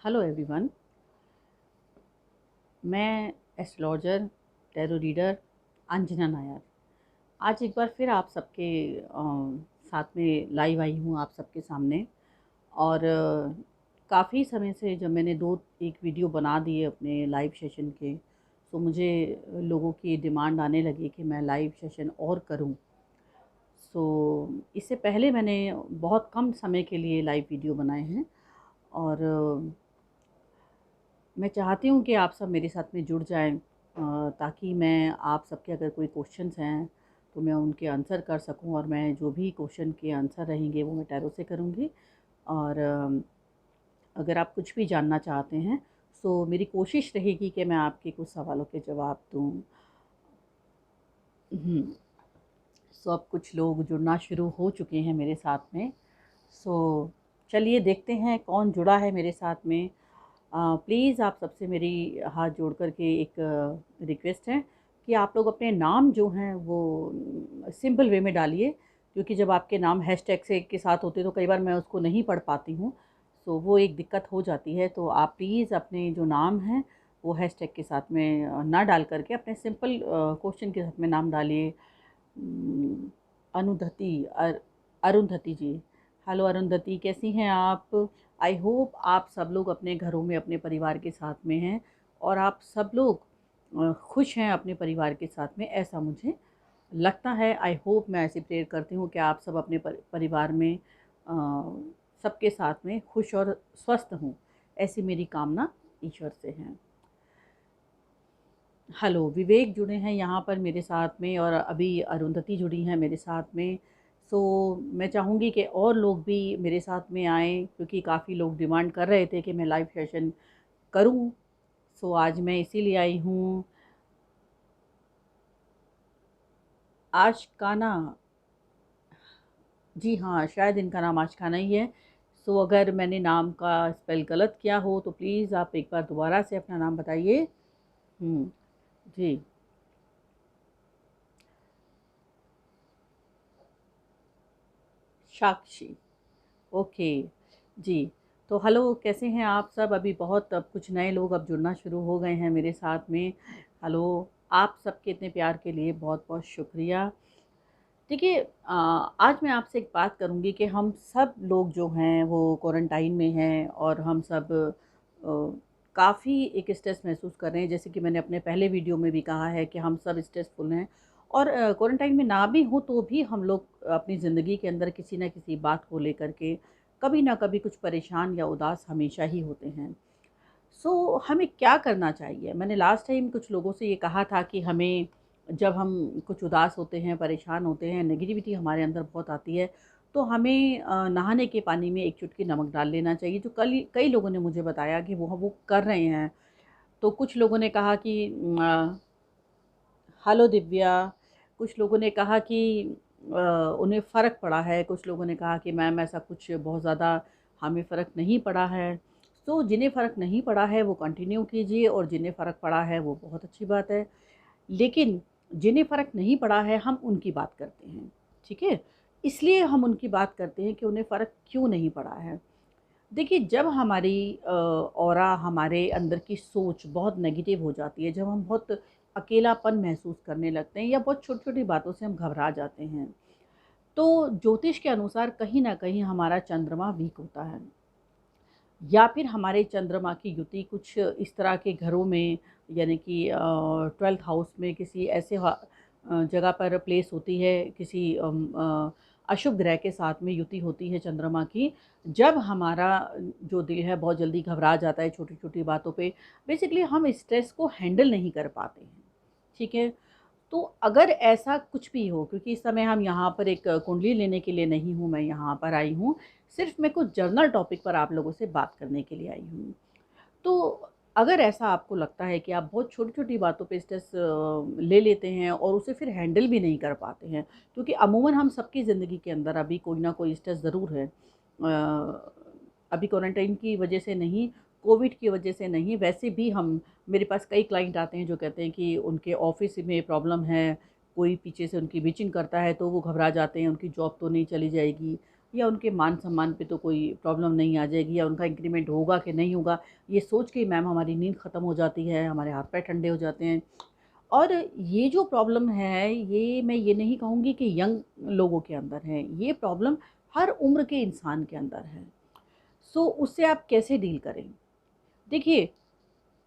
Hello everyone. मैं astrologer tarot reader Anjana Nair आज एक बार फिर आप सबके साथ में लाइव आई हूँ आप सबके सामने। और काफ़ी समय से जब मैंने दो एक वीडियो बना दिए अपने लाइव सेशन के, तो मुझे लोगों की डिमांड आने लगी कि मैं लाइव सेशन और करूँ। सो इससे पहले मैंने बहुत कम समय के लिए लाइव वीडियो बनाए हैं। और मैं चाहती हूँ कि आप सब मेरे साथ में जुड़ जाएं, ताकि मैं आप सबके अगर कोई क्वेश्चंस हैं तो मैं उनके आंसर कर सकूं। और मैं जो भी क्वेश्चन के आंसर रहेंगे वो मैं टैरो से करूँगी। और अगर आप कुछ भी जानना चाहते हैं तो मेरी कोशिश रहेगी कि मैं आपके कुछ सवालों के जवाब दूँ। सो अब कुछ लोग जुड़ना शुरू हो चुके हैं मेरे साथ में। सो चलिए देखते हैं कौन जुड़ा है मेरे साथ में। प्लीज़ आप सबसे मेरी हाथ जोड़ कर के एक रिक्वेस्ट है कि आप लोग अपने नाम जो हैं वो सिंपल वे में डालिए, क्योंकि जब आपके नाम हैशटैग से के साथ होते तो कई बार मैं उसको नहीं पढ़ पाती हूँ। सो वो एक दिक्कत हो जाती है। तो आप प्लीज़ अपने जो नाम हैं वो हैशटैग के साथ में ना डाल करके अपने सिंपल क्वेश्चन के साथ में नाम डालिए। अनुधति अरुंधति जी। हेलो अरुंधति, कैसी हैं आप? आई होप आप सब लोग अपने घरों में अपने परिवार के साथ में हैं और आप सब लोग खुश हैं अपने परिवार के साथ में, ऐसा मुझे लगता है। आई होप, मैं ऐसी प्रेयर करती हूँ कि आप सब अपने परिवार में सबके साथ में खुश और स्वस्थ हों, ऐसी मेरी कामना ईश्वर से है। हेलो, विवेक जुड़े हैं यहाँ पर मेरे साथ में और अभी अरुंधति जुड़ी हैं मेरे साथ में। सो मैं चाहूँगी कि और लोग भी मेरे साथ में आएँ, क्योंकि काफ़ी लोग डिमांड कर रहे थे कि मैं लाइव सेशन करूँ। सो आज मैं इसीलिए आई हूँ। आशकाना, जी हाँ, शायद इनका नाम आशकाना ही है। सो अगर मैंने नाम का स्पेल गलत किया हो तो प्लीज़ आप एक बार दोबारा से अपना नाम बताइए। जी, साक्षी। ओके जी। तो हेलो, कैसे हैं आप सब? अभी बहुत अब कुछ नए लोग अब जुड़ना शुरू हो गए हैं मेरे साथ में। हेलो, आप सबके इतने प्यार के लिए बहुत बहुत शुक्रिया। देखिए, आज मैं आपसे एक बात करूंगी कि हम सब लोग जो हैं वो क्वारंटाइन में हैं और हम सब काफ़ी एक स्ट्रेस महसूस कर रहे हैं। जैसे कि मैंने अपने पहले वीडियो में भी कहा है कि हम सब स्ट्रेसफुल हैं। और क्वारंटाइन में ना भी हो तो भी हम लोग अपनी ज़िंदगी के अंदर किसी न किसी बात को लेकर के कभी ना कभी कुछ परेशान या उदास हमेशा ही होते हैं। सो हमें क्या करना चाहिए? मैंने लास्ट टाइम कुछ लोगों से ये कहा था कि हमें, जब हम कुछ उदास होते हैं, परेशान होते हैं, नेगेटिविटी हमारे अंदर बहुत आती है, तो हमें नहाने के पानी में एक चुटकी नमक डाल लेना चाहिए, जो कल कई लोगों ने मुझे बताया कि वो कर रहे हैं। तो कुछ लोगों ने कहा कि हेलो दिव्या, कुछ लोगों ने कहा कि उन्हें फ़र्क पड़ा है, कुछ लोगों ने कहा कि मैम ऐसा कुछ बहुत ज़्यादा हमें फ़र्क नहीं पड़ा है। तो जिन्हें फ़र्क नहीं पड़ा है वो कंटिन्यू कीजिए, और जिन्हें फ़र्क पड़ा है वो बहुत अच्छी बात है। लेकिन जिन्हें फ़र्क नहीं पड़ा है हम उनकी बात करते हैं, ठीक है? इसलिए हम उनकी बात करते हैं कि उन्हें फ़र्क क्यों नहीं पड़ा है। देखिए, जब हमारी ऑरा, हमारे अंदर की सोच बहुत नेगेटिव हो जाती है, जब हम बहुत अकेलापन महसूस करने लगते हैं या बहुत छोटी-छोटी बातों से हम घबरा जाते हैं, तो ज्योतिष के अनुसार कहीं न कहीं हमारा चंद्रमा वीक होता है। या फिर हमारे चंद्रमा की युति कुछ इस तरह के घरों में, यानी कि 12th हाउस में किसी ऐसे जगह पर प्लेस होती है, किसी अशुभ ग्रह के साथ में युति होती है चंद्रमा की, जब हमारा जो दिल है बहुत जल्दी घबरा जाता है छोटी-छोटी बातों पे। बेसिकली हम स्ट्रेस को हैंडल नहीं कर पाते हैं, ठीक है? तो अगर ऐसा कुछ भी हो, क्योंकि इस समय हम यहाँ पर एक कुंडली लेने के लिए नहीं हूँ, मैं यहाँ पर आई हूँ, सिर्फ़ मैं कुछ जनरल टॉपिक पर आप लोगों से बात करने के लिए आई हूँ। तो अगर ऐसा आपको लगता है कि आप बहुत छोटी-छोटी बातों पे स्ट्रेस ले लेते हैं और उसे फिर हैंडल भी नहीं कर पाते हैं, क्योंकि अमूमन हम सबकी ज़िंदगी के अंदर अभी कोई ना कोई स्ट्रेस ज़रूर है। अभी क्वारंटाइन की वजह से नहीं, कोविड की वजह से नहीं, वैसे भी हम, मेरे पास कई क्लाइंट आते हैं जो कहते हैं कि उनके ऑफ़िस में प्रॉब्लम है, कोई पीछे से उनकी बिचिंग करता है तो वो घबरा जाते हैं, उनकी जॉब तो नहीं चली जाएगी। या उनके मान-सम्मान पे तो कोई प्रॉब्लम नहीं आ जाएगी या उनका इंक्रीमेंट होगा कि नहीं होगा, ये सोच के ही मैम हमारी नींद ख़त्म हो जाती है, हमारे हाथ-पैर ठंडे हो जाते हैं। और ये जो प्रॉब्लम है, ये मैं ये नहीं कहूँगी कि यंग लोगों के अंदर है, ये प्रॉब्लम हर उम्र के इंसान के अंदर है। सो उससे आप कैसे डील करें? देखिए,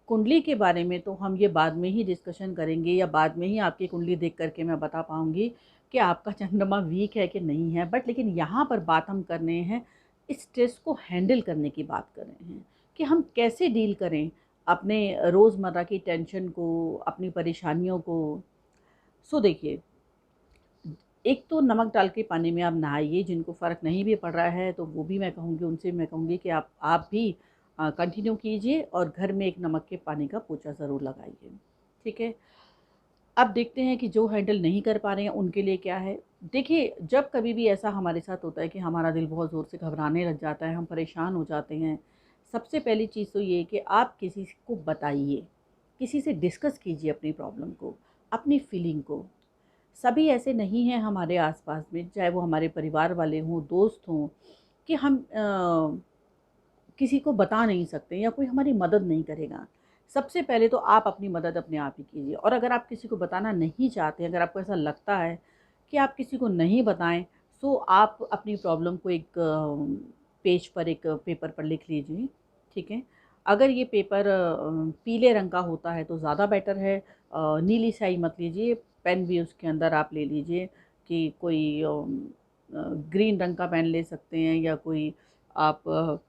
कुंडली के बारे में तो हम ये बाद में ही डिस्कशन करेंगे या बाद में ही आपकी कुंडली देख कर के मैं बता पाऊँगी कि आपका चंद्रमा वीक है कि नहीं है। बट लेकिन यहाँ पर बात हम कर रहे हैं, स्ट्रेस को हैंडल करने की बात कर रहे हैं कि हम कैसे डील करें अपने रोज़मर्रा की टेंशन को, अपनी परेशानियों को। सो देखिए, एक तो नमक डाल के पानी में आप नहाइए, जिनको फ़र्क नहीं भी पड़ रहा है तो वो भी मैं कहूँगी, उनसे मैं कहूँगी कि आप भी कंटिन्यू कीजिए और घर में एक नमक के पानी का पोंछा ज़रूर लगाइए, ठीक है? अब देखते हैं कि जो हैंडल नहीं कर पा रहे हैं उनके लिए क्या है। देखिए, जब कभी भी ऐसा हमारे साथ होता है कि हमारा दिल बहुत ज़ोर से घबराने लग जाता है, हम परेशान हो जाते हैं, सबसे पहली चीज़ तो ये है कि आप किसी को बताइए, किसी से डिस्कस कीजिए अपनी प्रॉब्लम को, अपनी फीलिंग को। सभी ऐसे नहीं हैं हमारे आस-पास में, चाहे वो हमारे परिवार वाले हों, दोस्त हों, कि हम किसी को बता नहीं सकते या कोई हमारी मदद नहीं करेगा। सबसे पहले तो आप अपनी मदद अपने आप ही कीजिए और अगर आप किसी को बताना नहीं चाहते, अगर आपको ऐसा लगता है कि आप किसी को नहीं बताएँ, तो आप अपनी प्रॉब्लम को एक पेज पर, एक पेपर पर लिख लीजिए, ठीक है? अगर ये पेपर पीले रंग का होता है तो ज़्यादा बेटर है। नीली स्याही मत लीजिए, पेन भी उसके अंदर आप ले लीजिए कि कोई ग्रीन रंग का पेन ले सकते हैं या कोई आप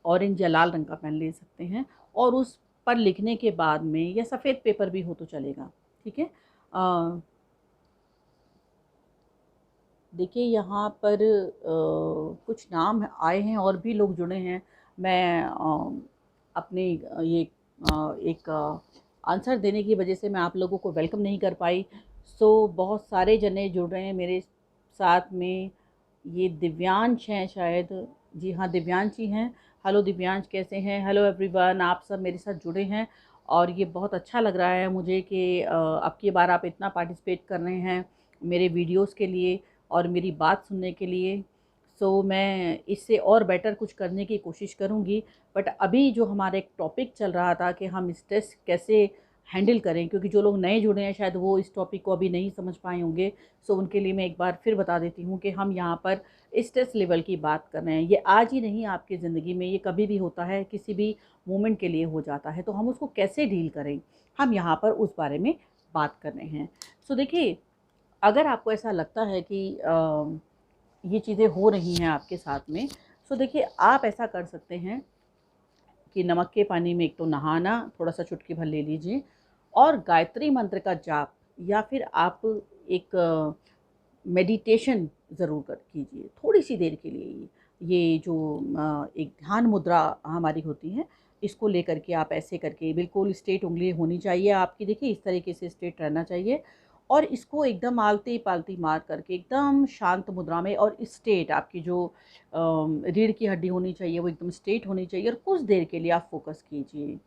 ऑरेंज या लाल रंग का पेन ले सकते हैं और उस पर लिखने के बाद में या सफ़ेद पेपर भी हो तो चलेगा, ठीक है? देखिए यहाँ पर कुछ नाम आए हैं और भी लोग जुड़े हैं। मैं अपने ये एक आंसर देने की वजह से मैं आप लोगों को वेलकम नहीं कर पाई। सो बहुत सारे जने जुड़ रहे हैं मेरे साथ में। ये दिव्यांश हैं शायद। जी हाँ, दिव्यांश ही हैं। हेलो दिव्यांश, कैसे हैं? हेलो एवरीवन, आप सब मेरे साथ जुड़े हैं और ये बहुत अच्छा लग रहा है मुझे कि अब की बार आप इतना पार्टिसिपेट कर रहे हैं मेरे वीडियोस के लिए और मेरी बात सुनने के लिए। सो मैं इससे और बेटर कुछ करने की कोशिश करूँगी। बट अभी जो हमारा एक टॉपिक चल रहा था कि हम स्ट्रेस कैसे हैंडल करें, क्योंकि जो लोग नए जुड़े हैं शायद वो इस टॉपिक को अभी नहीं समझ पाए होंगे। सो उनके लिए मैं एक बार फिर बता देती हूँ कि हम यहाँ पर स्ट्रेस लेवल की बात कर रहे हैं। ये आज ही नहीं, आपकी ज़िंदगी में ये कभी भी होता है, किसी भी मोमेंट के लिए हो जाता है। तो हम उसको कैसे डील करें, हम यहाँ पर उस बारे में बात कर रहे हैं। सो देखिए, अगर आपको ऐसा लगता है कि ये चीज़ें हो रही हैं आपके साथ में, सो देखिए आप ऐसा कर सकते हैं कि नमक के पानी में एक तो नहाना, थोड़ा-सा चुटकी भर ले लीजिए और गायत्री मंत्र का जाप या फिर आप एक मेडिटेशन ज़रूर कर कीजिए, थोड़ी-सी देर के लिए ही। ये जो एक ध्यान मुद्रा हमारी होती है, इसको लेकर के आप ऐसे करके बिल्कुल स्ट्रेट उँगली होनी चाहिए आपकी, देखिए इस तरीके से स्ट्रेट रहना चाहिए और इसको एकदम आलती-पालती मार करके एकदम शांत मुद्रा में और स्ट्रेट आपकी जो रीढ़ की हड्डी होनी चाहिए वो एकदम स्ट्रेट होनी चाहिए और कुछ देर के लिए आप फ़ोकस कीजिए।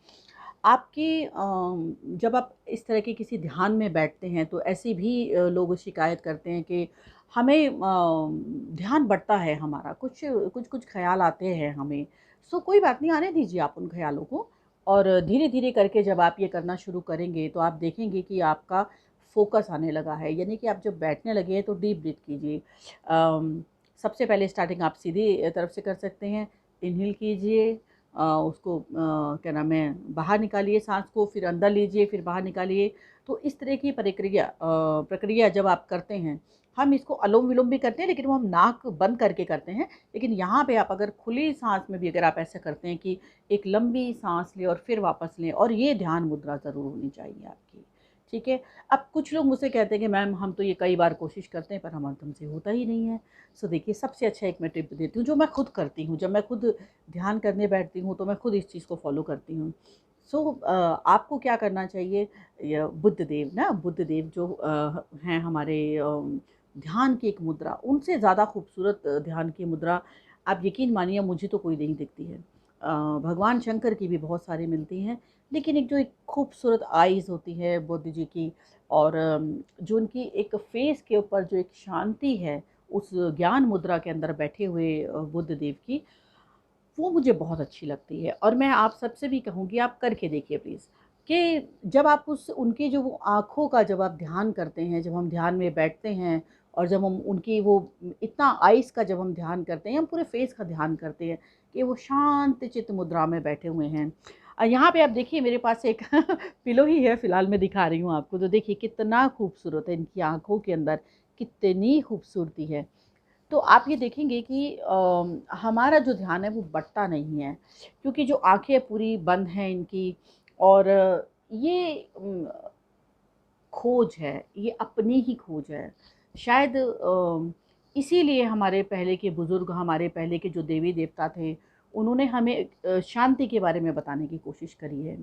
आपके जब आप इस तरह के किसी ध्यान में बैठते हैं तो ऐसी भी लोग शिकायत करते हैं कि हमें ध्यान बढ़ता है हमारा, कुछ ख़्याल आते हैं हमें। सो कोई बात नहीं, आने दीजिए आप उन ख़्यालों को और धीरे-धीरे करके जब आप ये करना शुरू करेंगे तो आप देखेंगे कि आपका फ़ोकस आने लगा है। यानी कि आप जब बैठने लगे हैं तो डीप ब्रीथ कीजिए। सबसे पहले स्टार्टिंग आप सीधी तरफ से कर सकते हैं। इन्हेल कीजिए, उसको क्या नाम है, बाहर निकालिए साँस को, फिर अंदर लीजिए, फिर बाहर निकालिए। तो इस तरह की प्रक्रिया जब आप करते हैं, हम इसको अनुलोम-विलोम भी करते हैं लेकिन वो हम नाक बंद करके करते हैं। लेकिन यहाँ पे आप अगर खुली साँस में भी अगर आप ऐसा करते हैं कि एक लंबी साँस लें और फिर वापस लें और ये ध्यान मुद्रा ज़रूर होनी चाहिए आपकी, ठीक है? अब कुछ लोग मुझसे कहते हैं कि मैम हम तो ये कई बार कोशिश करते हैं पर हमारे हमसे होता ही नहीं है। सो देखिए, सबसे अच्छा एक मैं टिप देती हूँ जो मैं खुद करती हूँ। जब मैं खुद ध्यान करने बैठती हूँ तो मैं खुद इस चीज़ को फ़ॉलो करती हूँ। सो आपको क्या करना चाहिए, बुद्धदेव जो हैं हमारे ध्यान की एक मुद्रा, उनसे ज़्यादा खूबसूरत ध्यान की मुद्रा आप यकीन मानिए मुझे तो कोई नहीं दिखती है। भगवान शंकर की भी बहुत सारी मिलती हैं, लेकिन एक खूबसूरत आइज़ होती है बुद्ध जी की और जो उनकी एक फ़ेस के ऊपर जो एक शांति है, उस ज्ञान मुद्रा के अंदर बैठे हुए बुद्ध देव की, वो मुझे बहुत अच्छी लगती है। और मैं आप सबसे भी कहूँगी आप करके देखिए प्लीज़, कि जब आप उस उनकी जो वो आँखों का जब आप ध्यान करते हैं, जब हम ध्यान में बैठते हैं और जब हम उनकी वो इतना आइज़ का जब हम ध्यान करते हैं, हम पूरे फ़ेस का ध्यान करते हैं कि वो शांत चित्त मुद्रा में बैठे हुए हैं। यहाँ पे आप देखिए मेरे पास एक पिलो ही है, फ़िलहाल मैं दिखा रही हूँ आपको, तो देखिए कितना खूबसूरत है इनकी आँखों के अंदर, कितनी खूबसूरती है। तो आप ये देखेंगे कि हमारा जो ध्यान है वो बँटता नहीं है, क्योंकि जो आँखें पूरी बंद हैं इनकी, और ये खोज है, ये अपनी ही खोज है। शायद इसीलिए हमारे पहले के बुज़ुर्ग, हमारे पहले के जो देवी-देवता थे, उन्होंने हमें शांति के बारे में बताने की कोशिश करी है।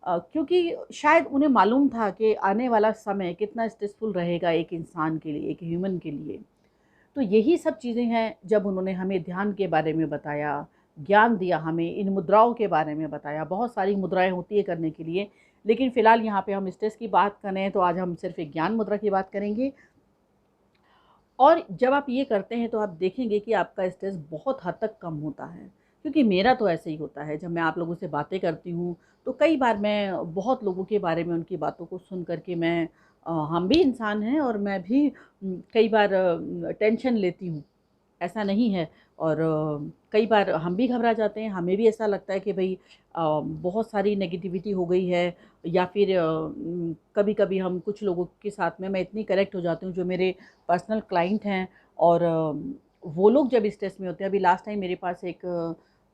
क्योंकि शायद उन्हें मालूम था कि आने वाला समय कितना स्ट्रेसफुल रहेगा एक इंसान के लिए, एक ह्यूमन के लिए। तो यही सब चीज़ें हैं, जब उन्होंने हमें ध्यान के बारे में बताया, ज्ञान दिया हमें, इन मुद्राओं के बारे में बताया। बहुत सारी मुद्राएँ होती है करने के लिए, लेकिन फ़िलहाल यहाँ पे हम स्ट्रेस की बात करें तो आज हम सिर्फ़ एक ज्ञान मुद्रा की बात करेंगे। और जब आप ये करते हैं तो आप देखेंगे कि आपका स्ट्रेस बहुत हद तक कम होता है। क्योंकि मेरा तो ऐसे ही होता है, जब मैं आप लोगों से बातें करती हूँ, तो कई बार मैं बहुत लोगों के बारे में उनकी बातों को सुन कर के हम भी इंसान हैं और मैं भी कई बार टेंशन लेती हूँ। ऐसा नहीं है, और कई बार हम भी घबरा जाते हैं, हमें भी ऐसा लगता है कि भई बहुत सारी नेगेटिविटी हो गई है, या फिर कभी-कभी हम कुछ लोगों के साथ में मैं इतनी कनेक्ट हो जाती हूँ जो मेरे पर्सनल क्लाइंट हैं, और वो लोग जब स्ट्रेस में होते हैं, अभी लास्ट टाइम मेरे पास एक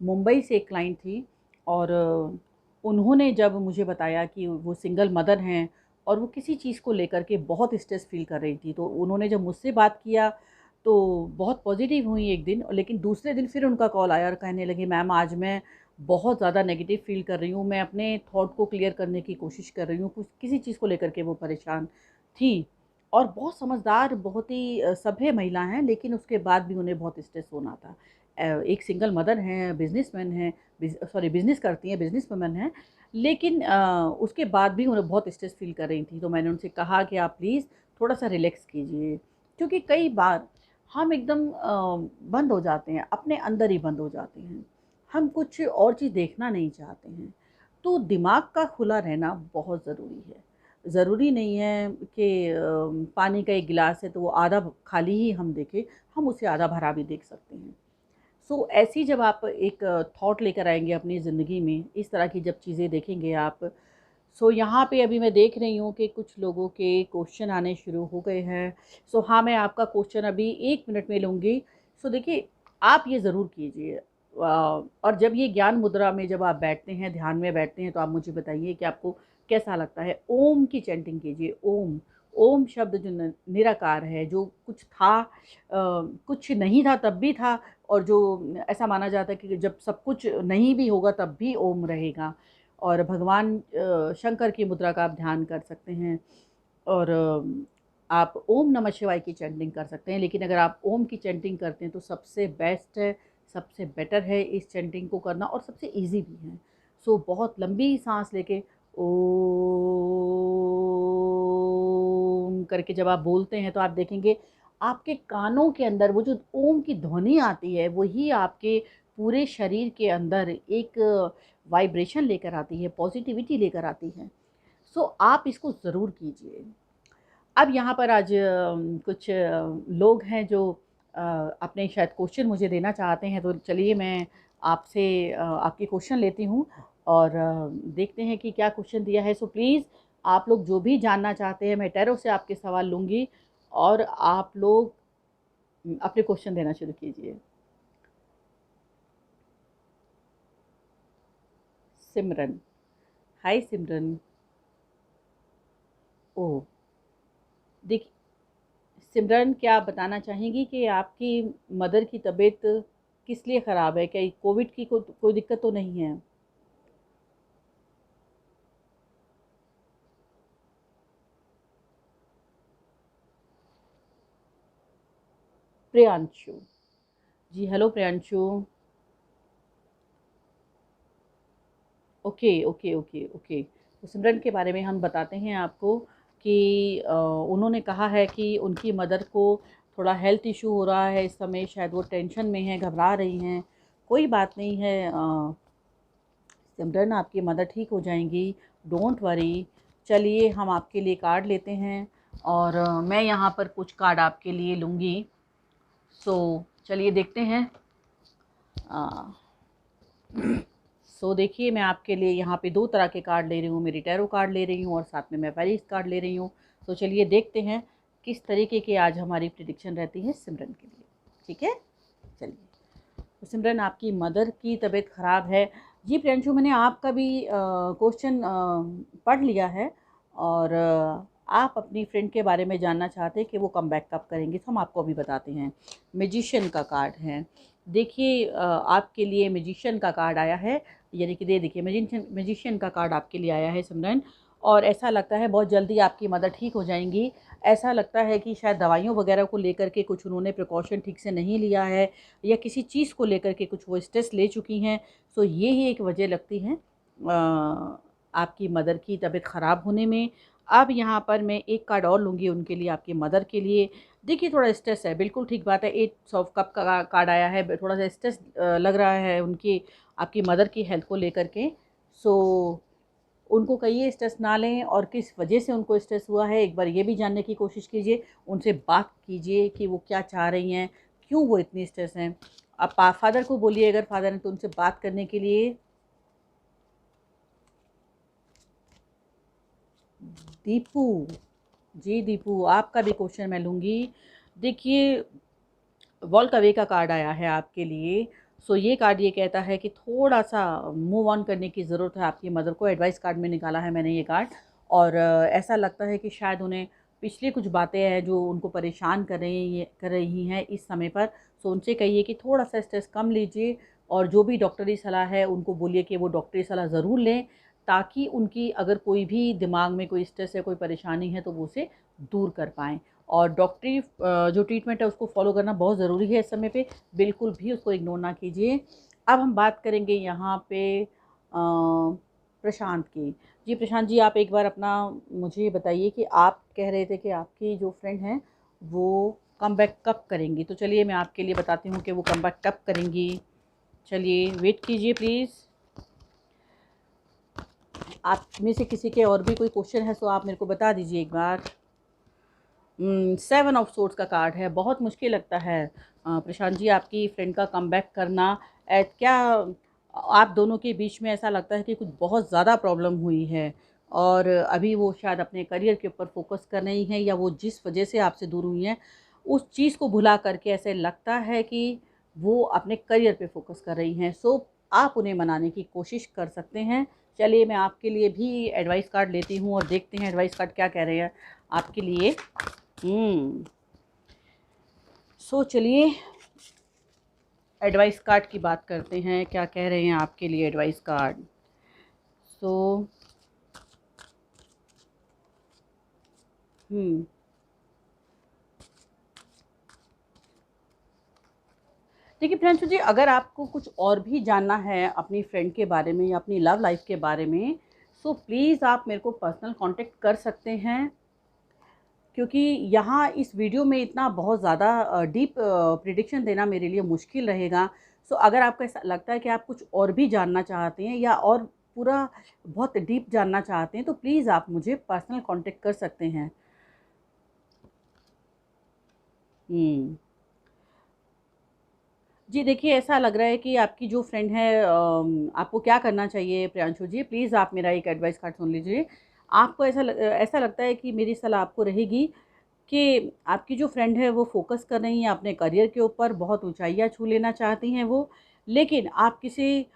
मुंबई से एक क्लाइंट थी, और उन्होंने जब मुझे बताया कि वो सिंगल मदर हैं और वो किसी चीज़ को लेकर के बहुत स्ट्रेस फ़ील कर रही थी, तो उन्होंने जब मुझसे बात किया तो बहुत पॉज़िटिव हुई एक दिन, लेकिन दूसरे दिन फिर उनका कॉल आया और कहने लगी, मैम आज मैं बहुत ज़्यादा नेगेटिव फ़ील कर रही हूँ, मैं अपने थॉट को क्लियर करने की कोशिश कर रही हूँ, कुछ किसी चीज़ को लेकर के वो परेशान थी। और बहुत समझदार, बहुत ही सभ्य महिला हैं, लेकिन उसके बाद भी उन्हें बहुत स्ट्रेस होना था। एक सिंगल मदर हैं, बिज़नेसमैन हैं, बिज़नेस करती हैं, बिज़नेस वुमन हैं, लेकिन उसके बाद भी उन्हें बहुत स्ट्रेस फ़ील कर रही थी। तो मैंने उनसे कहा कि आप प्लीज़ थोड़ा-सा रिलैक्स कीजिए, क्योंकि कई बार हम एकदम बंद हो जाते हैं, अपने अंदर ही बंद हो जाते हैं। हम कुछ और चीज़ देखना नहीं चाहते हैं। तो दिमाग का खुला रहना बहुत ज़रूरी है। ज़रूरी नहीं है कि पानी का एक गिलास है तो वो आधा खाली ही हम देखें, हम उसे आधा भरा भी देख सकते हैं। सो ऐसी जब आप एक थॉट लेकर आएँगे अपनी ज़िंदगी में, इस तरह की जब चीज़ें देखेंगे आप, सो यहाँ पे अभी मैं देख रही हूँ कि कुछ लोगों के क्वेश्चन आने शुरू हो गए हैं। सो हाँ, मैं आपका क्वेश्चन अभी 1 मिनट में लूँगी। सो देखिए, आप ये ज़रूर कीजिए, और जब ये ज्ञान मुद्रा में जब आप बैठते हैं, ध्यान में बैठते हैं, तो आप मुझे बताइए कि आपको कैसा लगता है? ओम की चैंटिंग कीजिए, ओम। ओम शब्द जो निराकार है, जो कुछ था, कुछ नहीं था तब भी था, और जो ऐसा माना जाता है कि जब सब कुछ नहीं भी होगा तब भी ओम रहेगा। और भगवान शंकर की मुद्रा का आप ध्यान कर सकते हैं, और आप ओम नमः शिवाय की चैंटिंग कर सकते हैं। लेकिन अगर आप ओम की चैंटिंग करते हैं तो सबसे बेस्ट है, सबसे बेटर है इस चैंटिंग को करना, और सबसे ईज़ी भी है। सो बहुत लंबी साँस लेके ओम करके जब आप बोलते हैं तो आप देखेंगे आपके कानों के अंदर वो जो ओम की ध्वनि आती है, वही आपके पूरे शरीर के अंदर एक वाइब्रेशन लेकर आती है, पॉज़िटिविटी लेकर आती है। सो आप इसको ज़रूर कीजिए। अब यहाँ पर आज कुछ लोग हैं जो अपने शायद क्वेश्चन मुझे देना चाहते हैं, तो चलिए मैं आपसे आपके क्वेश्चन लेती हूँ, और देखते हैं कि क्या क्वेश्चन दिया है। सो प्लीज़ आप लोग जो भी जानना चाहते हैं, मैं टैरो से आपके सवाल लूँगी, और आप लोग अपने क्वेश्चन देना शुरू कीजिए। सिमरन, हाय सिमरन। ओह! देखिए सिमरन, क्या आप बताना चाहेंगी कि आपकी मदर की तबीयत किस लिए ख़राब है? क्या ये कोविड की कोई दिक्कत तो नहीं है? प्रियांशु, जी hello Priyanshu. Okay, okay, okay, okay. तो सिमरन के बारे में हम बताते हैं आपको कि उन्होंने कहा है कि उनकी मदर को थोड़ा हेल्थ इशू हो रहा है इस समय, शायद वो टेंशन में हैं, घबरा रही हैं। कोई बात नहीं है सिमरन, आपकी मदर ठीक हो जाएंगी, डोंट वरी। चलिए हम आपके लिए कार्ड लेते हैं और मैं यहाँ पर कुछ कार्ड आपके लिए लूँगी। सो चलिए देखते हैं। सो देखिए, मैं आपके लिए यहाँ पे 2 तरह के कार्ड ले रही हूँ। मेरी टैरो कार्ड ले रही हूँ और साथ में मैं वेरिस कार्ड ले रही हूँ। तो चलिए देखते हैं किस तरीके की आज हमारी प्रेडिक्शन रहती है सिमरन के लिए। ठीक है, चलिए। तो सिमरन, आपकी मदर की तबीयत ख़राब है। जी प्रियंशु, मैंने आपका भी क्वेश्चन पढ़ लिया है और आप अपनी फ्रेंड के बारे में जानना चाहते हैं कि वो कम बैक कब करेंगी, तो हम आपको अभी बताते हैं। मैजिशियन का कार्ड है। देखिए आपके लिए मैजिशियन का कार्ड आया है, यानी कि दे देखिए मैजिशियन का कार्ड आपके लिए आया है सिमरन। और ऐसा लगता है बहुत जल्दी आपकी मदर ठीक हो जाएंगी। ऐसा लगता है कि शायद दवाइयों वगैरह को लेकर के कुछ उन्होंने प्रिकॉशन ठीक से नहीं लिया है, या किसी चीज़ को लेकर के कुछ वो स्ट्रेस ले चुकी हैं। सो ये ही एक वजह लगती है आपकी मदर की तबीयत ख़राब होने में। अब यहाँ पर मैं एक कार्ड और लूँगी उनके लिए, आपकी मदर के लिए। देखिए थोड़ा स्ट्रेस है, बिल्कुल ठीक बात है। 8 ऑफ कप का कार्ड आया है, थोड़ा सा स्ट्रेस लग रहा है उनकी, आपकी मदर की हेल्थ को लेकर के। सो उनको कहिए स्ट्रेस ना लें, और किस वजह से उनको स्ट्रेस हुआ है एक बार ये भी जानने की कोशिश कीजिए। उनसे बात कीजिए कि वो क्या चाह रही हैं, क्यों वो इतनी स्ट्रेस हैं। आप फादर को बोलिए, अगर फादर हैं तो उनसे बात करने के लिए। दीपू, जी दीपू, आपका भी क्वेश्चन मैं लूँगी। देखिए वॉल्क अवे का कार्ड आया है आपके लिए। सो ये कार्ड ये कहता है कि थोड़ा सा मूव ऑन करने की ज़रूरत है आपकी मदर को। एडवाइस कार्ड में निकाला है मैंने ये कार्ड, और ऐसा लगता है कि शायद उन्हें पिछली कुछ बातें हैं जो उनको परेशान कर रही हैं इस समय पर। सो उनसे कहिए कि थोड़ा सा स्ट्रेस कम लीजिए, और जो भी डॉक्टरी सलाह है उनको बोलिए कि वो डॉक्टरी सलाह ज़रूर लें, ताकि उनकी अगर कोई भी दिमाग में कोई स्ट्रेस है, कोई परेशानी है, तो वो उसे दूर कर पाएँ। और डॉक्टरी जो ट्रीटमेंट है उसको फॉलो करना बहुत ज़रूरी है इस समय पे, बिल्कुल भी उसको इग्नोर ना कीजिए। अब हम बात करेंगे यहाँ पे प्रशांत की। जी प्रशांत जी, आप एक बार अपना मुझे बताइए कि आप कह रहे थे कि आपकी जो फ्रेंड हैं वो कम बैक कब करेंगी। तो चलिए मैं आपके लिए बताती हूँ कि वो कम बैक कब करेंगी। चलिए वेट कीजिए प्लीज़। आप में से किसी के और भी कोई क्वेश्चन है तो आप मेरे को बता दीजिए एक बार। 7 ऑफ सोर्ड्स का कार्ड है। बहुत मुश्किल लगता है प्रशांत जी आपकी फ्रेंड का कमबैक करना। क्या आप दोनों के बीच में ऐसा लगता है कि कुछ बहुत ज़्यादा प्रॉब्लम हुई है, और अभी वो शायद अपने करियर के ऊपर फोकस कर रही हैं, या वो जिस वजह से आपसे दूर हुई हैं उस चीज़ को भुला करके ऐसे लगता है कि वो अपने करियर पे फोकस कर रही हैं। सो आप उन्हें मनाने की कोशिश कर सकते हैं। चलिए मैं आपके लिए भी एडवाइस कार्ड लेती हूँ और देखते हैं एडवाइस कार्ड क्या कह रहे हैं आपके लिए। सो चलिए एडवाइस कार्ड की बात करते हैं, क्या कह रहे हैं आपके लिए एडवाइस कार्ड। सो देखिए प्रियांशु जी, अगर आपको कुछ और भी जानना है अपनी फ्रेंड के बारे में या अपनी लव लाइफ के बारे में, सो प्लीज़ आप मेरे को पर्सनल कांटेक्ट कर सकते हैं, क्योंकि यहाँ इस वीडियो में इतना बहुत ज़्यादा डीप प्रिडिक्शन देना मेरे लिए मुश्किल रहेगा। सो अगर आपको ऐसा लगता है कि आप कुछ और भी जानना चाहते हैं, या और पूरा बहुत डीप जानना चाहते हैं, तो प्लीज़ आप मुझे पर्सनल कांटेक्ट कर सकते हैं। हम्म जी देखिए, ऐसा लग रहा है कि आपकी जो फ्रेंड है, आपको क्या करना चाहिए प्रियांशु जी, प्लीज़ आप मेरा एक एडवाइस कार्ड सुन लीजिए। आपको ऐसा लगता है कि मेरी सलाह आपको रहेगी कि आपकी जो फ्रेंड है वो फ़ोकस कर रही हैं अपने करियर के ऊपर, बहुत ऊँचाइयाँ छू लेना चाहती हैं वो। लेकिन आप किसी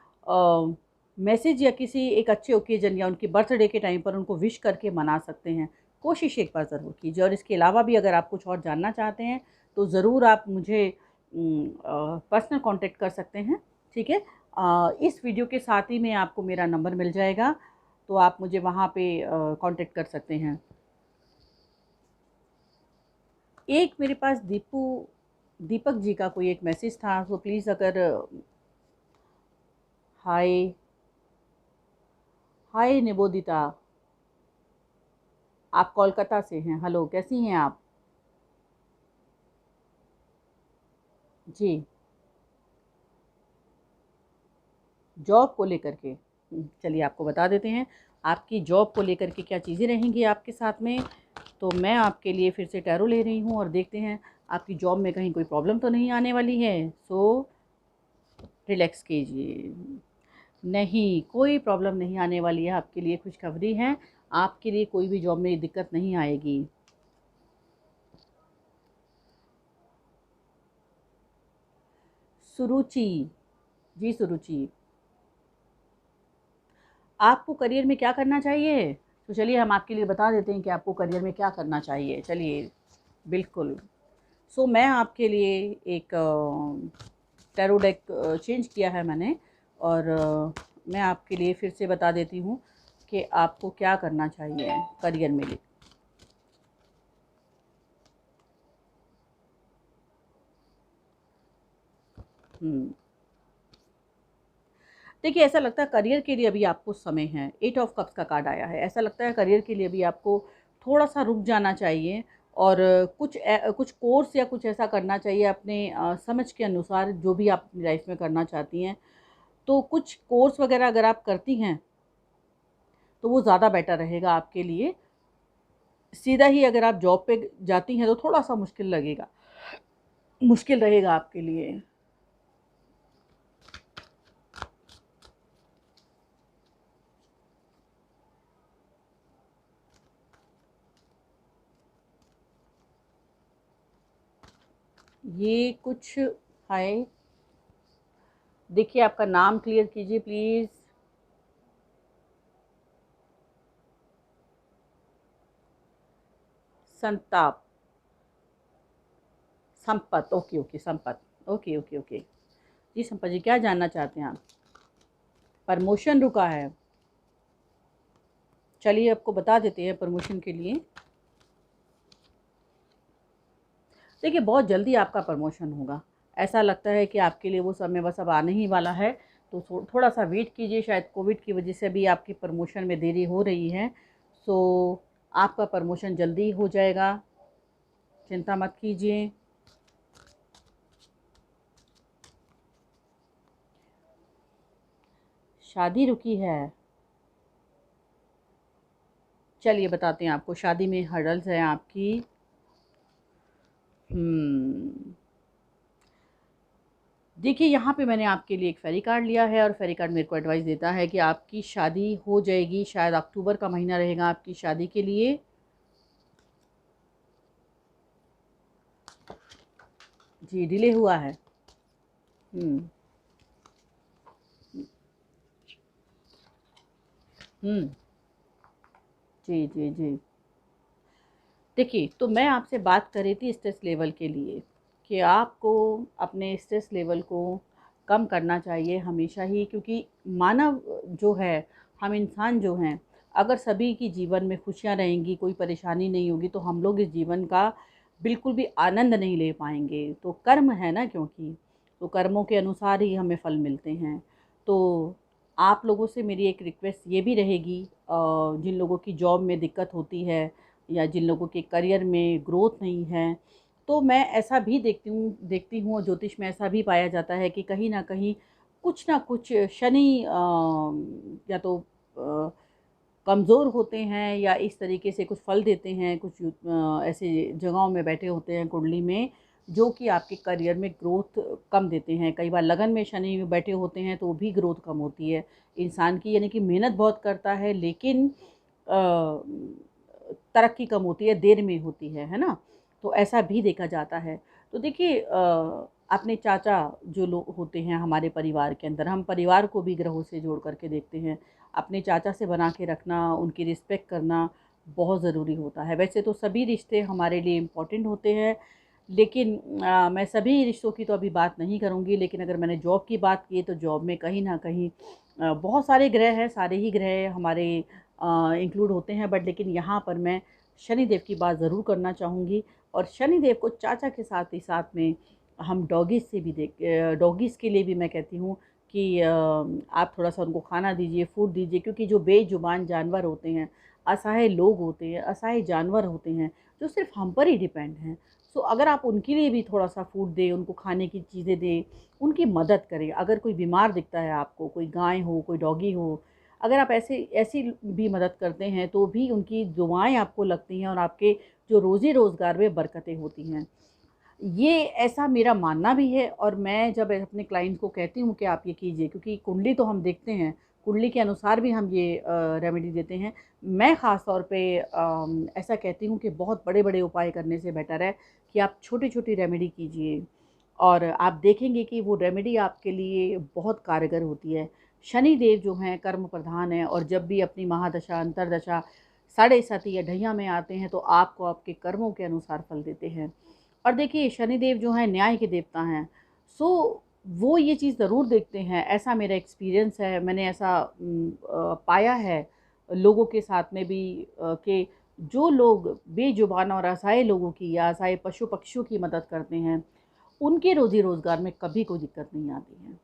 मैसेज या किसी एक अच्छे ओकेज़न या उनकी बर्थडे के टाइम पर उनको विश करके मना सकते हैं। कोशिश एक बार ज़रूर कीजिए, और इसके अलावा भी अगर आप कुछ और जानना चाहते हैं तो ज़रूर आप मुझे पर्सनल कांटेक्ट कर सकते हैं। ठीक है, इस वीडियो के साथ ही में आपको मेरा नंबर मिल जाएगा, तो आप मुझे वहाँ पे कांटेक्ट कर सकते हैं। एक मेरे पास दीपक जी का कोई एक मैसेज था, तो प्लीज़ अगर हाय हाय निबोदिता, आप कोलकाता से हैं। हेलो, कैसी हैं आप? जी, जॉब को लेकर के चलिए आपको बता देते हैं, आपकी जॉब को लेकर के क्या चीज़ें रहेंगी आपके साथ में। तो मैं आपके लिए फिर से टैरो ले रही हूँ और देखते हैं आपकी जॉब में कहीं कोई प्रॉब्लम तो नहीं आने वाली है। सो रिलैक्स कीजिए। नहीं, कोई प्रॉब्लम नहीं आने वाली है, आपके लिए खुशखबरी है, आपके लिए कोई भी जॉब में दिक्कत नहीं आएगी। सुरुचि, जी सुरुचि, आपको करियर में क्या करना चाहिए? तो चलिए हम आपके लिए बता देते हैं कि आपको करियर में क्या करना चाहिए। चलिए, बिल्कुल। सो मैं आपके लिए एक टैरो डेक चेंज किया है मैंने और मैं आपके लिए फिर से बता देती हूँ कि आपको क्या करना चाहिए करियर में। हुँ। देखिए, ऐसा लगता है करियर के लिए अभी आपको समय है। 8 ऑफ कप्स का कार्ड आया है। ऐसा लगता है करियर के लिए अभी आपको थोड़ा-सा रुक जाना चाहिए और कुछ कोर्स या कुछ ऐसा करना चाहिए अपने समझ के अनुसार जो भी आप अपनी लाइफ़ में करना चाहती हैं। तो कुछ कोर्स वग़ैरह अगर आप करती हैं, तो वो ज़्यादा बेटर रहेगा आपके लिए। सीधा ही अगर आप जॉब पे जाती हैं, तो थोड़ा-सा मुश्किल रहेगा आपके लिए। ये कुछ हाय, देखिए आपका नाम क्लियर कीजिए please. Santap, Sampat, okay, okay, Sampat. Okay, okay, okay. जी संपत जी, क्या जानना चाहते हैं आप? प्रमोशन रुका है। चलिए आपको बता देते हैं प्रमोशन के लिए। देखिए बहुत जल्दी आपका प्रमोशन होगा। ऐसा लगता है कि आपके लिए वो समय बस अब आने ही वाला है। तो थोड़ा-सा वेट कीजिए, शायद कोविड की वजह से अभी आपकी प्रमोशन में देरी हो रही है। सो आपका प्रमोशन जल्दी हो जाएगा, चिंता मत कीजिए। शादी रुकी है। चलिए बताते हैं आपको, शादी में हर्डल्स हैं आपकी। हुँ। देखिए, यहाँ पे मैंने आपके लिए एक फ़ेरी कार्ड लिया है और फ़ेरी कार्ड मेरे को एडवाइस देता है कि आपकी शादी हो जाएगी, शायद अक्टूबर का महीना रहेगा आपकी शादी के लिए। जी, डिले हुआ है। हुँ, हुँ। जी, जी, जी। देखिए, तो मैं आपसे बात कर रही थी स्ट्रेस लेवल के लिए कि आपको अपने स्ट्रेस लेवल को कम करना चाहिए हमेशा ही, क्योंकि मानव जो है, हम इंसान जो हैं, अगर सभी की जीवन में खुशियाँ रहेंगी, कोई परेशानी नहीं होगी, तो हम लोग इस जीवन का बिल्कुल भी आनंद नहीं ले पाएँगे। तो कर्म है ना, क्योंकि तो कर्मों के अनुसार ही हमें फल मिलते हैं। तो आप लोगों से मेरी एक रिक्वेस्ट ये भी रहेगी, जिन लोगों की जॉब में दिक्कत होती है या जिन लोगों के करियर में ग्रोथ नहीं है, तो मैं ऐसा भी देखती हूँ और ज्योतिष में ऐसा भी पाया जाता है कि कहीं न कहीं कुछ न कुछ शनि या तो कमज़ोर होते हैं या इस तरीके से कुछ फल देते हैं, कुछ ऐसे जगहों में बैठे होते हैं कुंडली में, जो कि आपके करियर में ग्रोथ कम देते हैं। कई बार लगन में शनि बैठे होते हैं, तो भी ग्रोथ कम होती है इंसान की, यानी कि मेहनत बहुत करता है लेकिन तरक्की कम होती है, देर में होती है ना? तो ऐसा भी देखा जाता है। तो देखिए अपने चाचा जो लोग होते हैं हमारे परिवार के अंदर, हम परिवार को भी ग्रहों से जोड़ कर के देखते हैं। अपने चाचा से बना के रखना, उनकी रिस्पेक्ट करना बहुत ज़रूरी होता है। वैसे तो सभी रिश्ते हमारे लिए इम्पोर्टेंट होते हैं, लेकिन मैं सभी रिश्तों की तो अभी बात नहीं करूँगी, लेकिन अगर मैंने जॉब की बात की, तो जॉब में कहीं न कहीं बहुत सारे ग्रह हैं, सारे ही ग्रह हमारे इंक्लूड होते हैं, बट लेकिन यहाँ पर मैं शनिदेव की बात ज़रूर करना चाहूँगी। और शनिदेव को चाचा के साथ ही साथ में हम डॉगीज़ के लिए भी मैं कहती हूँ कि आप थोड़ा-सा उनको खाना दीजिए, फूड दीजिए, क्योंकि जो बेज़ुबान जानवर होते हैं, असहाय लोग होते हैं, असहाय जानवर होते हैं, जो सिर्फ़ हम पर ही डिपेंड हैं। सो अगर आप उनके लिए भी थोड़ा-सा फूड दें, उनको खाने की चीज़ें दें, उनकी मदद करें। अगर कोई बीमार दिखता है आपको, कोई गाय हो, कोई डॉगी हो, अगर आप ऐसे ऐसी भी मदद करते हैं, तो भी उनकी दुआएँ आपको लगती हैं और आपके जो रोज़ी-रोज़गार में बरकतें होती हैं। ये ऐसा मेरा मानना भी है और मैं जब अपने क्लाइंट को कहती हूँ कि आप ये कीजिए, क्योंकि कुंडली तो हम देखते हैं, कुंडली के अनुसार भी हम ये रेमेडी देते हैं। मैं ख़ास तौर पे ऐसा कहती हूँ कि बहुत बड़े-बड़े उपाय करने से बेटर है कि आप छोटी-छोटी रेमेडी कीजिए और आप देखेंगे कि वो रेमेडी आपके लिए बहुत कारगर होती है। शनि देव जो हैं कर्म प्रधान हैं और जब भी अपनी महादशा, अंतर्दशा, साढ़े साती या ढैया में आते हैं तो आपको आपके कर्मों के अनुसार फल देते हैं। और देखिए शनिदेव जो हैं न्याय के देवता हैं, सो वो ये चीज़ ज़रूर देखते हैं, ऐसा मेरा एक्सपीरियंस है, मैंने ऐसा पाया है लोगों के साथ में भी कि जो लोग बेज़ुबान और असहाय लोगों की या असहाय पशु-पक्षियों की मदद करते हैं, उनके रोज़ी-रोज़गार में कभी कोई दिक्कत नहीं आती है।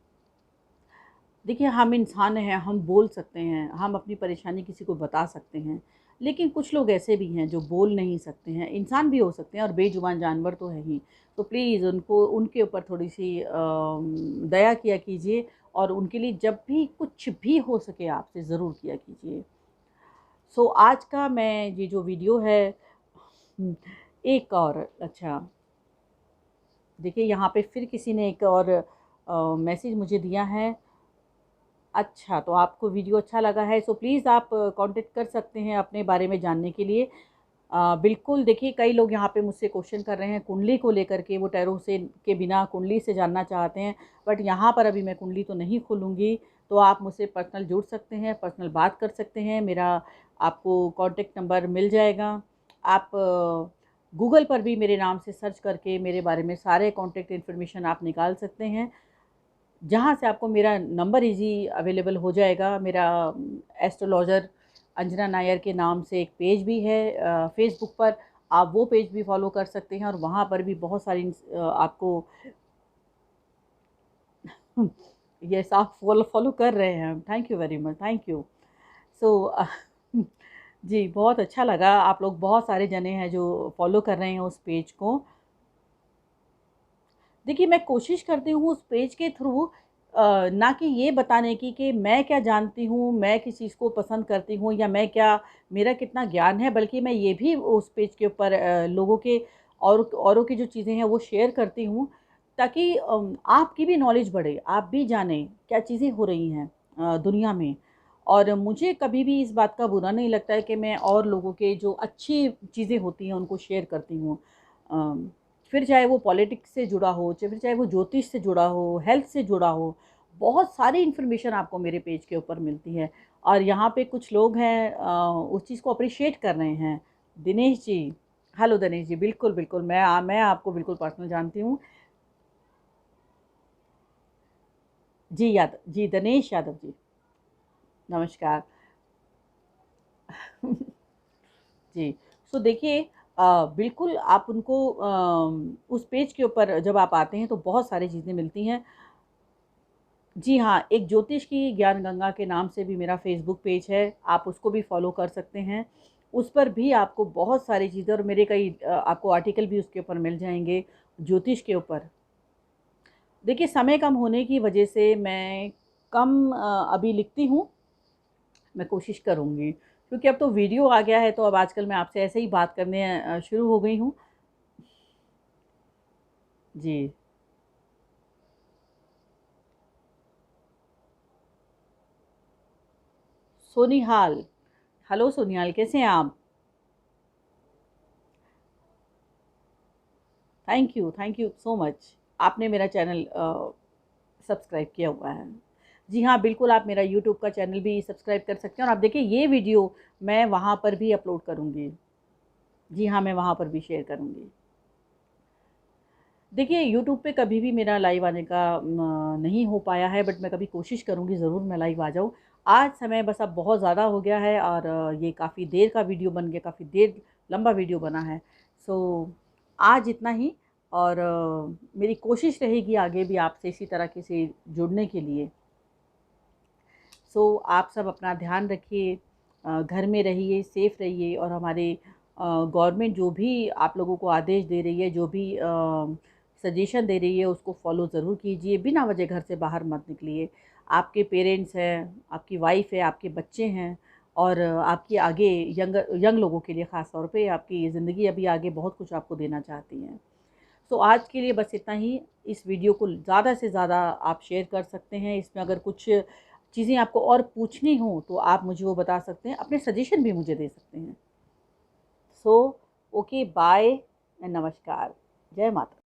देखिए हम इंसान हैं, हम बोल सकते हैं, हम अपनी परेशानी किसी को बता सकते हैं, लेकिन कुछ लोग ऐसे भी हैं जो बोल नहीं सकते हैं, इंसान भी हो सकते हैं और बेजुबान जानवर तो है ही। तो प्लीज़ उनको उनके ऊपर थोड़ी-सी दया किया कीजिए और उनके लिए जब भी कुछ भी हो सके आपसे ज़रूर किया कीजिए। सो आज का मैं ये जो वीडियो है हुँ, एक और अच्छा देखिए यहाँ पे फिर किसी ने एक और मैसेज मुझे दिया है। अच्छा, तो आपको वीडियो अच्छा लगा है सो प्लीज़ आप कॉन्टैक्ट कर सकते हैं अपने बारे में जानने के लिए। बिल्कुल देखिए कई लोग यहाँ पे मुझसे क्वेश्चन कर रहे हैं कुंडली को लेकर के, वो टैरो से के बिना कुंडली से जानना चाहते हैं, बट यहाँ पर अभी मैं कुंडली तो नहीं खोलूँगी, तो आप मुझसे पर्सनल जुड़ सकते हैं, पर्सनल बात कर सकते हैं। मेरा आपको कॉन्टैक्ट नंबर मिल जाएगा। आप गूगल पर भी मेरे नाम से सर्च करके मेरे बारे में सारे कॉन्टैक्ट इन्फॉर्मेशन आप निकाल सकते हैं। जहाँ से आपको मेरा नंबर ईज़ी अवेलेबल हो जाएगा। मेरा एस्ट्रोलॉज़र अंजना नायर के नाम से एक पेज भी है फ़ेसबुक पर, आप वो पेज भी फ़ॉलो कर सकते हैं और वहाँ पर भी बहुत सारी आपको यस आप फ़ॉलो फ़ॉलो कर रहे हैं। Thank you very much, thank you. So जी, बहुत अच्छा लगा, आप लोग बहुत सारे जने हैं जो फ़ॉलो कर रहे हैं उस पेज को। देखिए, मैं कोशिश करती हूँ उस पेज के थ्रू ना कि ये बताने की कि मैं क्या जानती हूँ, मैं किस चीज़ को पसंद करती हूँ या मैं क्या मेरा कितना ज्ञान है, बल्कि मैं ये भी उस पेज के ऊपर लोगों के औरों की जो चीज़ें हैं वो शेयर करती हूँ ताकि आपकी भी नॉलेज बढ़े, आप भी जानें क्या चीज़ें हो रही हैं दुनिया में। और मुझे कभी भी इस बात का बुरा नहीं लगता है कि मैं और लोगों के जो अच्छी चीज़ें होती हैं उनको शेयर करती हूँ। फिर चाहे वो पॉलिटिक्स से जुड़ा हो, फिर चाहे वो ज्योतिष से जुड़ा हो, हेल्थ से जुड़ा हो, बहुत सारी इन्फॉर्मेशन आपको मेरे पेज के ऊपर मिलती है। और यहाँ पे कुछ लोग हैं उस चीज़ को अप्रिशिएट कर रहे हैं। दिनेश जी, हेलो दिनेश जी, बिल्कुल, बिल्कुल, मैं आपको बिल्कुल पर्सनल जानती हूँ। जी, जी, दिनेश यादव जी, नमस्कार। जी, सो देखिए बिल्कुल आप उनको उस पेज के ऊपर जब आप आते हैं तो बहुत सारी चीज़ें मिलती हैं। जी हाँ, एक ज्योतिष की ज्ञान गंगा के नाम से भी मेरा फ़ेसबुक पेज है, आप उसको भी फ़ॉलो कर सकते हैं। उस पर भी आपको बहुत सारी चीज़ें और मेरे कई आपको आर्टिकल भी उसके ऊपर मिल जाएँगे, ज्योतिष के ऊपर। देखिए समय कम होने की वजह से मैं कम अभी लिखती हूँ, मैं कोशिश करूँगी। क्योंकि अब तो वीडियो आ गया है तो अब आजकल मैं आपसे ऐसे ही बात करने शुरू हो गई हूँ। जी, सोनिहाल, हेलो सोनिहाल कैसे हैं आप? Thank you so much. आपने मेरा चैनल सब्सक्राइब किया हुआ है। जी हाँ, बिल्कुल आप मेरा यूट्यूब का चैनल भी सब्सक्राइब कर सकते हैं और आप देखिए ये वीडियो मैं वहाँ पर भी अपलोड करूँगी। जी हाँ, मैं वहाँ पर भी शेयर करूँगी। देखिए यूट्यूब पे कभी भी मेरा लाइव आने का नहीं हो पाया है बट मैं कभी कोशिश करूँगी ज़रूर मैं लाइव आ जाऊँ। आज समय बस अब बहुत ज़्यादा हो गया है और ये काफ़ी देर का वीडियो बन गया, काफ़ी देर लंबा वीडियो बना है। सो आज इतना ही और मेरी कोशिश रहेगी आगे भी आपसे इसी तरह के से जुड़ने के लिए। सो आप सब अपना ध्यान रखिए, घर में रहिए, सेफ रहिए और हमारे गवर्नमेंट जो भी आप लोगों को आदेश दे रही है, जो भी सजेशन दे रही है, उसको फॉलो ज़रूर कीजिए। बिना वजह घर से बाहर मत निकलिए। आपके पेरेंट्स हैं, आपकी वाइफ़ है, आपके बच्चे हैं और आपकी आगे यंग लोगों के लिए ख़ास तौर पे आपकी ज़िंदगी अभी आगे बहुत कुछ आपको देना चाहती हैं। तो आज के लिए बस इतना ही। इस वीडियो को ज़्यादा से ज़्यादा आप शेयर कर सकते हैं। इसमें अगर कुछ चीज़ें आपको और पूछनी हो तो आप मुझे वो बता सकते हैं। अपने सजेशन भी मुझे दे सकते हैं। सो ओके, बाय एंड नमस्कार। जय माता।